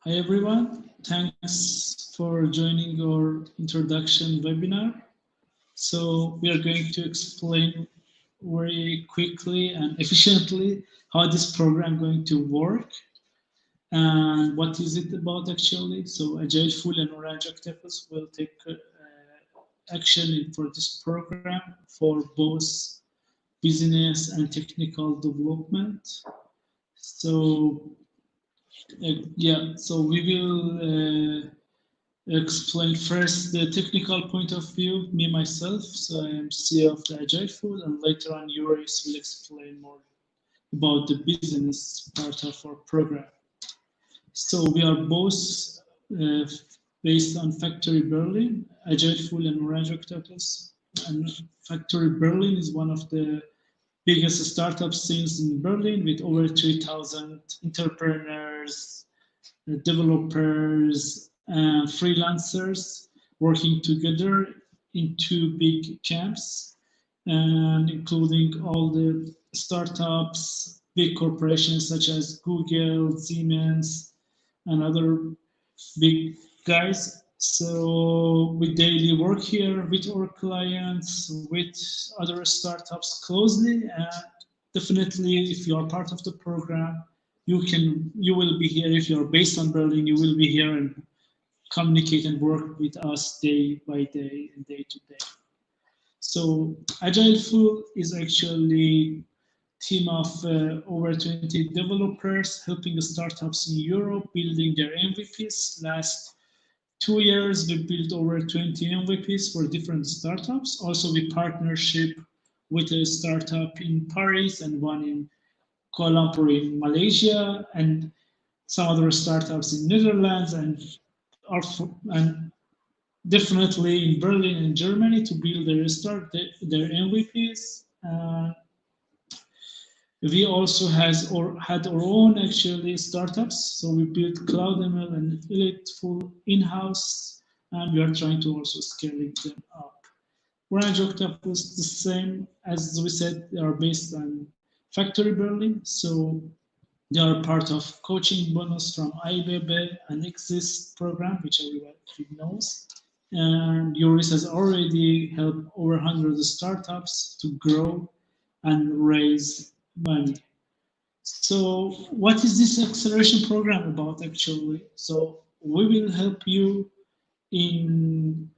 Hi everyone, thanks for joining our introduction webinar. So we are going to explain very quickly and efficiently how this program going to work and what is it about actually. So Agileful and Orange Octopus will take action for this program for both business and technical development. So so we will explain first the technical point of view, me myself. So I am CEO of the Agileful, and later on, Joris will explain more about the business part of our program. So we are both uh, based on Factory Berlin, Agileful and Orange Octopus. And Factory Berlin is one of the biggest startup scenes in Berlin with over 3,000 entrepreneurs, developers, and freelancers working together in two big camps, and including all the startups, big corporations such as Google, Siemens, and other big guys. So we daily work here with our clients, with other startups closely, and definitely if you are part of the program, you will be here. If you're based on Berlin, you will be here and communicate and work with us day by day and day to day. So Agileful is actually team of over 20 developers helping startups in Europe building their MVPs. Last 2 years, we built over 20 MVPs for different startups. Also, we partnership with a startup in Paris and one in Kuala Lumpur in Malaysia, and some other startups in Netherlands and definitely in Berlin and Germany to build their MVPs. We also had our own actually startups. So we built Cloud ML and Agileful in-house, and we are trying to also scaling them up. Orange Octopus, the same as we said, they are based on Factory Berlin. So they are part of coaching bonus from IBB and Exist program, which everyone knows. And Joris has already helped over 100 startups to grow and raise money. So what is this acceleration program about actually? So we will help you in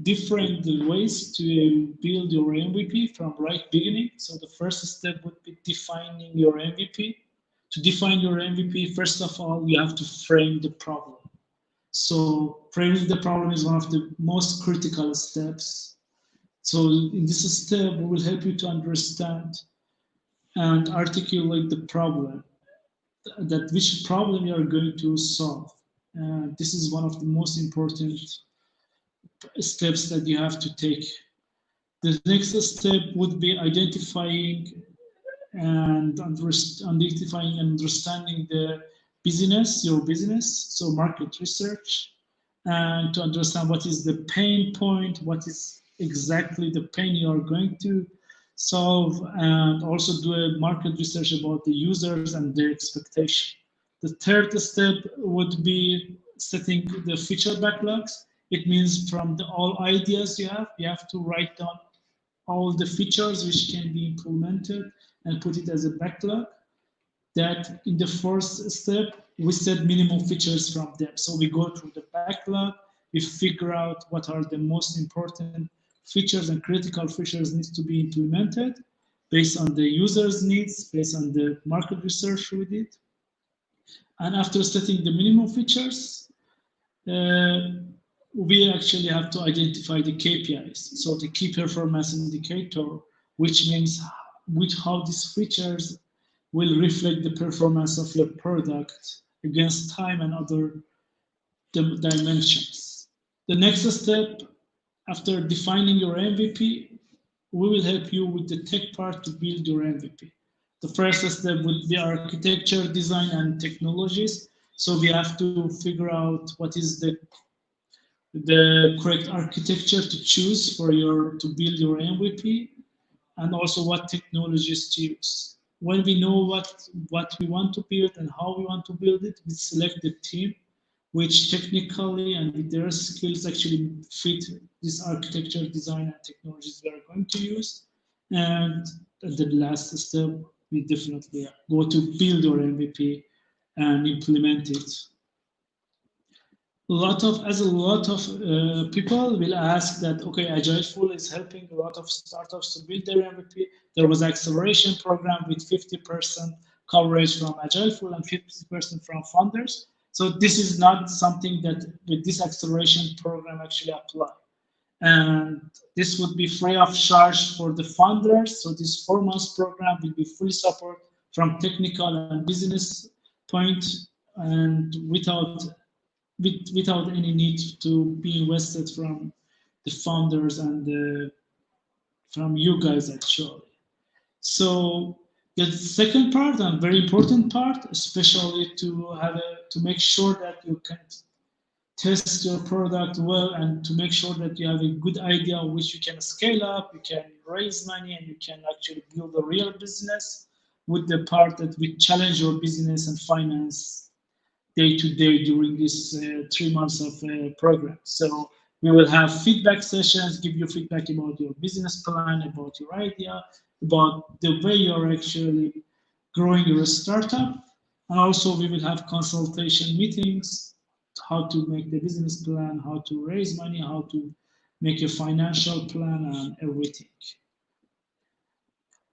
different ways to build your MVP from right beginning. So the first step would be defining your MVP. To define your MVP, first of all, you have to frame the problem. So framing the problem is one of the most critical steps. So in this step, we will help you to understand and articulate the problem, that which problem you are going to solve. This is one of the most important steps that you have to take. The next step would be identifying and understanding the business, your business, so market research, and to understand what is the pain point, what is exactly the pain you are going to solve, and also do a market research about the users and their expectation. The third step would be setting the feature backlogs. It means from all ideas you have to write down all the features which can be implemented and put it as a backlog. That in the first step, we set minimum features from them. So we go through the backlog, we figure out what are the most important features and critical features needs to be implemented based on the user's needs, based on the market research we did. And after setting the minimum features, we actually have to identify the KPIs, so the key performance indicator, which means how these features will reflect the performance of your product against time and other dimensions. The next step, after defining your MVP, we will help you with the tech part to build your MVP. The first step would be architecture, design, and technologies. So we have to figure out what is the correct architecture to choose for to build your MVP, and also what technologies to use. When we know what we want to build and how we want to build it, we select the team. which technically and with their skills actually fit this architecture, design, and technologies we are going to use. And the last step, we definitely go to build your MVP and implement it. A lot of people will ask that, okay, Agileful is helping a lot of startups to build their MVP. There was an acceleration program with 50% coverage from Agileful and 50% from funders. So this is not something that with this acceleration program actually apply. And this would be free of charge for the funders. So this 4 months program will be fully support from technical and business point, and without any need to be invested from the founders and from you guys actually. So the second part and very important part, especially to make sure that you can test your product well and to make sure that you have a good idea of which you can scale up, you can raise money, and you can actually build a real business with the part that will challenge your business and finance day to day during this 3 months of program. So we will have feedback sessions, give you feedback about your business plan, about your idea, about the way you're actually growing your startup. And also we will have consultation meetings, how to make the business plan, how to raise money, how to make a financial plan and everything.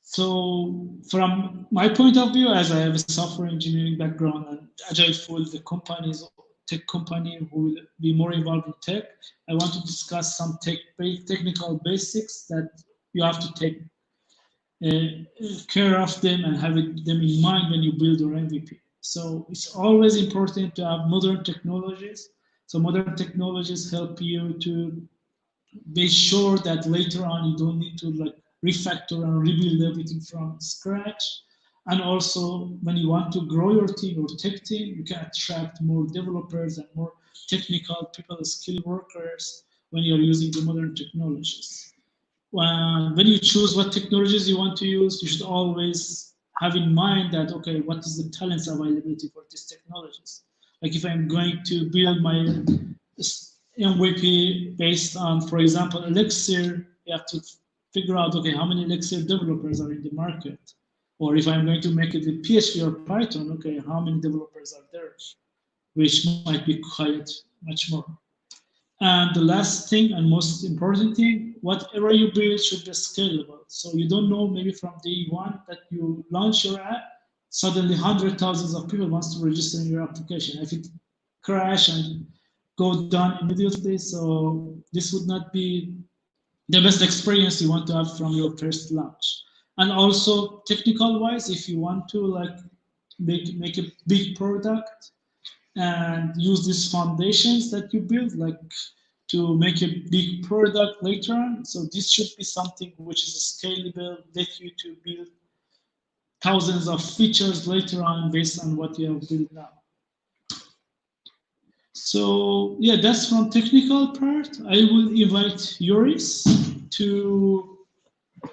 So from my point of view, as I have a software engineering background and Agileful, the company is tech company who will be more involved in tech, I want to discuss some technical basics that you have to take care of them and have them in mind when you build your MVP. So it's always important to have modern technologies. So modern technologies help you to be sure that later on you don't need to like refactor and rebuild everything from scratch. And also when you want to grow your team or tech team, you can attract more developers and more technical people, skilled workers when you're using the modern technologies. When you choose what technologies you want to use, you should always have in mind that, okay, what is the talents availability for these technologies? Like if I'm going to build my MVP based on, for example, Elixir, you have to figure out, okay, how many Elixir developers are in the market? Or if I'm going to make it with PHP or Python, okay, how many developers are there? Which might be quite much more. And the last thing and most important thing, whatever you build should be scalable. So you don't know, maybe from day one that you launch your app, suddenly hundreds of thousands of people wants to register in your application. If it crash and go down immediately, so this would not be the best experience you want to have from your first launch. And also technical wise, if you want to like make a big product, and use these foundations that you build like to make a big product later on. So this should be something which is scalable, let you to build thousands of features later on based on what you have built now. So yeah, that's from technical part. I will invite Yoris to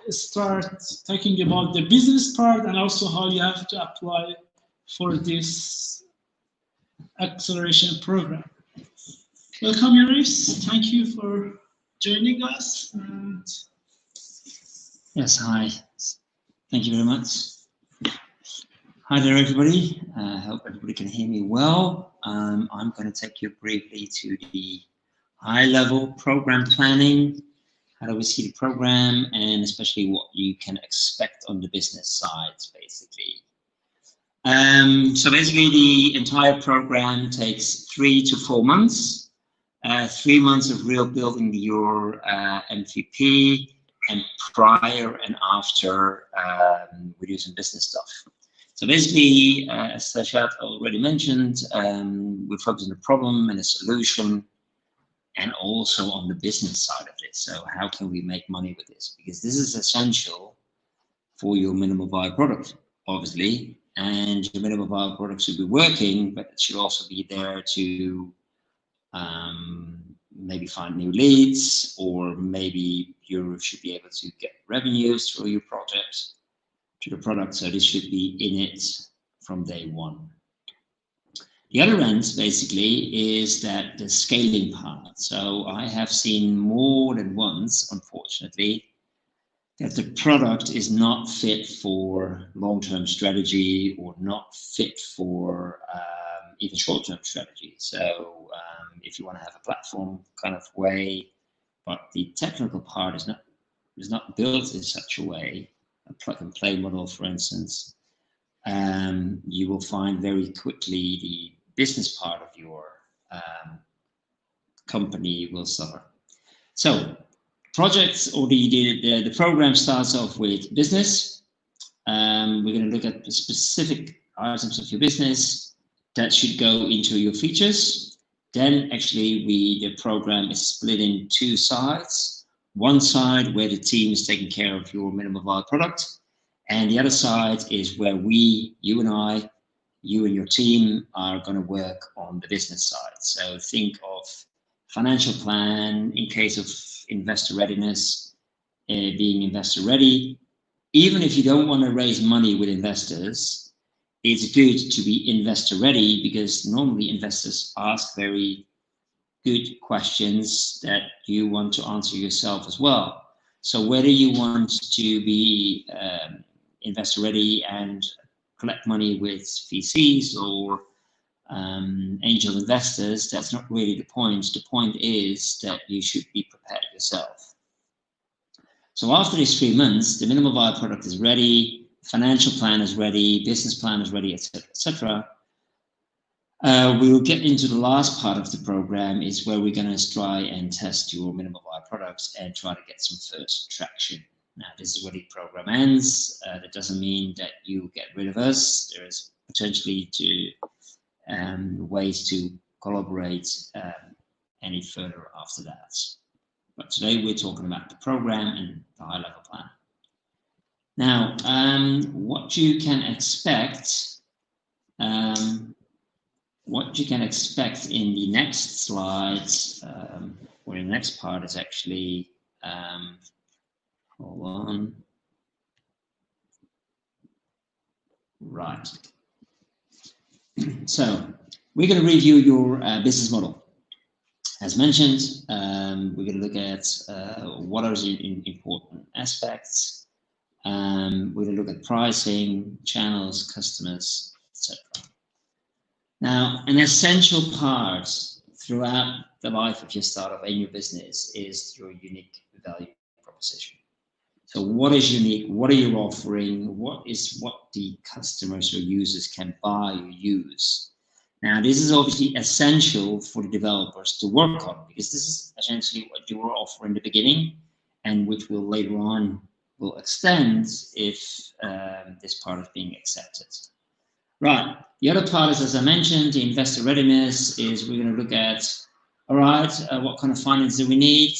start talking about the business part and also how you have to apply for this acceleration program. Welcome, Yoris. Thank you for joining us. And yes, hi. Thank you very much. Hi there, everybody. I hope everybody can hear me well. I'm going to take you briefly to the high-level program planning. How do we see the program, and especially what you can expect on the business side, basically. So basically, the entire program takes 3 to 4 months. 3 months of real building your MVP, and prior and after we're doing some business stuff. So basically, as Sajad already mentioned, we focus on the problem and the solution, and also on the business side of it. So how can we make money with this? Because this is essential for your minimum viable product, obviously, and your minimum viable product should be working, but it should also be there to maybe find new leads, or maybe you should be able to get revenues through your project to the product. So this should be in it from day one. The other end, basically, is that the scaling part. So I have seen more than once, unfortunately, that the product is not fit for long-term strategy or not fit for even short-term strategy. So if you want to have a platform kind of way, but the technical part is not built in such a way, a plug-and-play model, for instance, you will find very quickly the business part of your company will suffer. So projects, or the program starts off with business. We're going to look at the specific items of your business that should go into your features. Then actually the program is split in two sides. One side where the team is taking care of your minimum viable product, and the other side is where you and your team are going to work on the business side. So think of financial plan in case of investor readiness, being investor ready. Even if you don't want to raise money with investors, it's good to be investor ready, because normally investors ask very good questions that you want to answer yourself as well. So whether you want to be investor ready and collect money with VCs or angel investors, that's not really the point. The point is that you should be prepared yourself. So after these 3 months, the minimum viable product is ready, financial plan is ready, business plan is ready, etc., etc. We will get into the last part of the program, is where we're going to try and test your minimum viable products and try to get some first traction. Now, this is where the program ends. That doesn't mean that you get rid of us. There is potentially ways to collaborate any further after that. But today we're talking about the program and the high-level plan. Now, what you can expect in the next slides, or in the next part, is actually, hold on. Right. So we're going to review your business model. As mentioned, we're going to look at what are the important aspects. We're going to look at pricing, channels, customers, etc. Now, an essential part throughout the life of your startup and your business is your unique value proposition. So what is unique? What are you offering? What the customers or users can buy or use? Now, this is obviously essential for the developers to work on, because this is essentially what you were offering in the beginning, and which will later on will extend if this part is being accepted. Right. The other part is, as I mentioned, the investor readiness is we're going to look at, all right, what kind of finance do we need,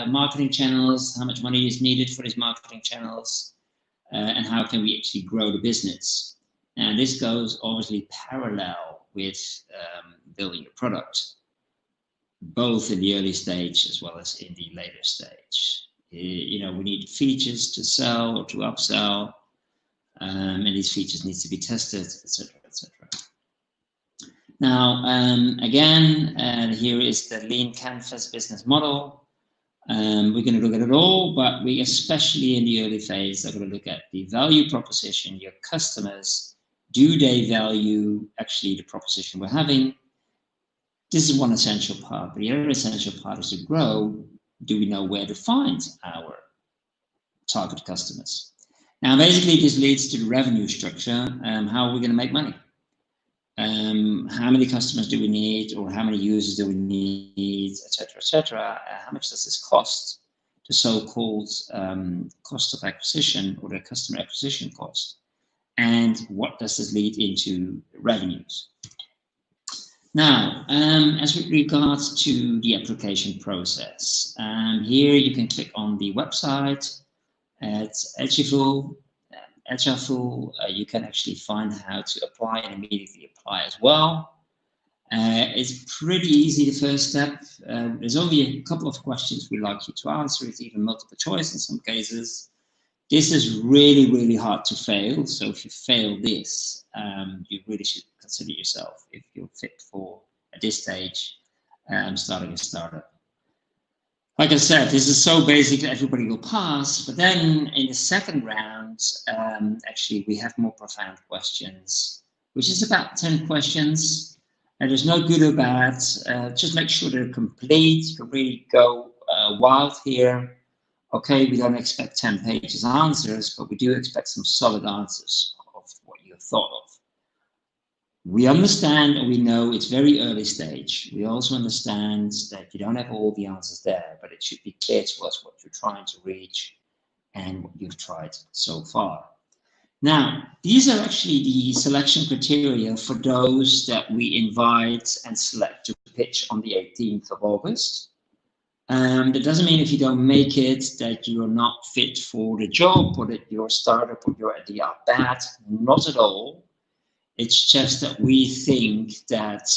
marketing channels, how much money is needed for these marketing channels, and how can we actually grow the business. And this goes obviously parallel with building your product, both in the early stage as well as in the later stage. We need features to sell or to upsell, and these features need to be tested, etc., etc. Now, again, here is the lean canvas business model. We're going to look at it all, but we, especially in the early phase, are going to look at the value proposition, your customers. Do they value actually the proposition we're having? This is one essential part, but the other essential part is to grow. Do we know where to find our target customers? Now, basically, this leads to the revenue structure. How are we going to make money? How many customers do we need, or how many users do we need, etc., etc. How much does this cost? The so-called cost of acquisition, or the customer acquisition cost. And what does this lead into revenues? Now, as with regards to the application process, here you can click on the website at Agileful. You can actually find how to apply and immediately apply as well. It's pretty easy, the first step. There's only a couple of questions we'd like you to answer. It's even multiple choice in some cases. This is really, really hard to fail. So if you fail this, you really should consider yourself if you're fit for, at this stage, starting a startup. Like I said, this is so basic that everybody will pass, but then in the second round, actually we have more profound questions, which is about 10 questions. And there's no good or bad, just make sure they're complete. You can really go wild here. Okay, we don't expect 10 pages answers, but we do expect some solid answers of what you thought of. We understand and we know it's very early stage. We also understand that you don't have all the answers there, but it should be clear to us what you're trying to reach and what you've tried so far. Now, these are actually the selection criteria for those that we invite and select to pitch on the 18th of August. That doesn't mean if you don't make it that you are not fit for the job or that your startup or your idea are bad. Not at all. It's just that we think that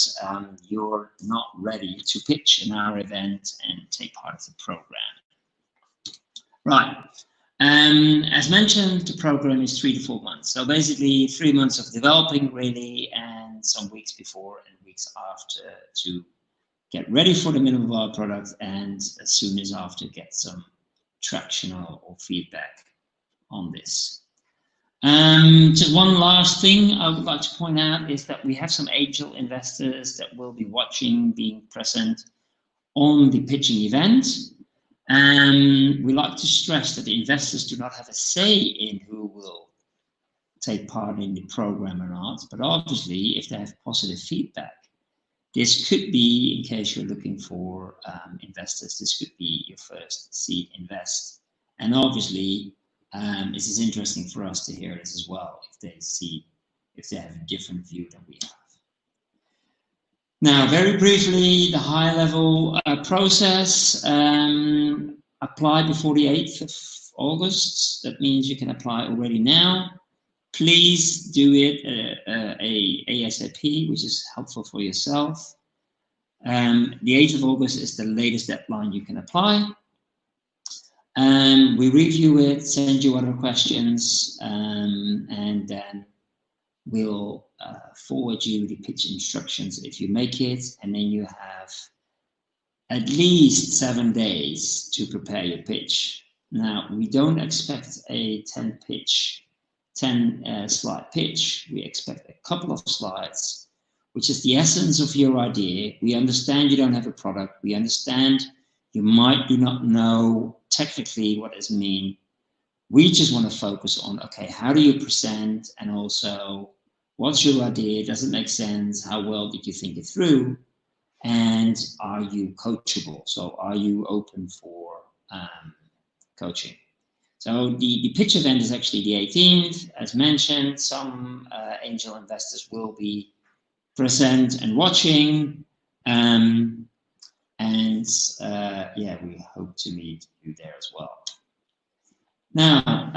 you're not ready to pitch in our event and take part of the program. Right. As mentioned, the program is 3 to 4 months. So basically 3 months of developing really, and some weeks before and weeks after to get ready for the minimum viable product, and as soon as after get some traction or feedback on this. Just one last thing I would like to point out is that we have some angel investors that will be watching, being present on the pitching event. And we like to stress that the investors do not have a say in who will take part in the program or not, but obviously if they have positive feedback, this could be, in case you're looking for investors, this could be your first seed invest. And obviously, this is interesting for us to hear this as well, if they have a different view than we have. Now, very briefly, the high level process, apply before the 8th of August. That means you can apply already now. Please do it ASAP, which is helpful for yourself. The 8th of August is the latest deadline you can apply. We review it, send you other questions, and then we'll forward you the pitch instructions if you make it, and then you have at least 7 days to prepare your pitch. Now, we don't expect a 10 slide pitch. We expect a couple of slides, which is the essence of your idea. We understand you don't have a product. We understand you do not know technically what does it mean. We just want to focus on, okay, how do you present, and also what's your idea? Does it make sense? How well did you think it through? And are you coachable? So are you open for coaching? So the pitch event is actually the 18th. As mentioned, some angel investors will be present and watching. Yeah, we hope to meet you there as well. Now,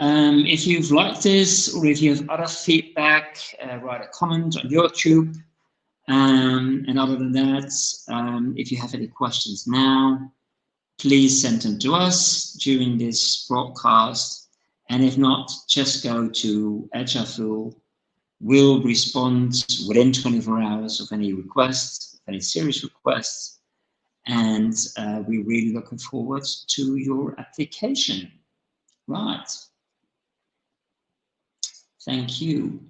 if you've liked this, or if you have other feedback, write a comment on YouTube. And other than that, if you have any questions now, please send them to us during this broadcast. And if not, just go to Agileful. We'll respond within 24 hours of any requests, any serious requests. And we're really looking forward to your application. Right. Thank you.